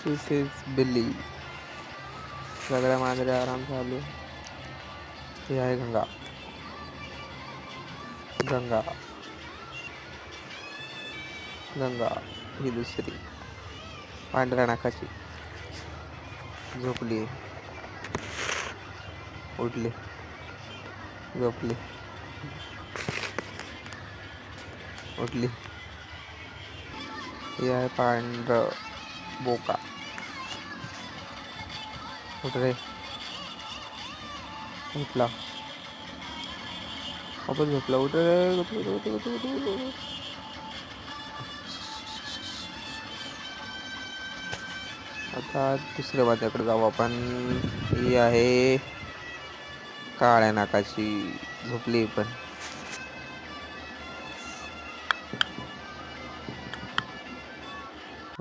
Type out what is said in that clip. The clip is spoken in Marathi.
दिस इज बिल्ली. सगळ्या मांजरे आराम चालू. ही आहे गंगा. गंगा गंगा ही दुसरी पांढऱ्या नाकाची झोपली. उठली. झोपली. उठली. ही आहे पांढर बोका. उठ रे. उठला. वापस झोपला. उठ रे. उठ. आता दुसऱ्या वाद्याकडे जाऊ आपण. ही आहे काळ्या नाकाची. झोपली पण.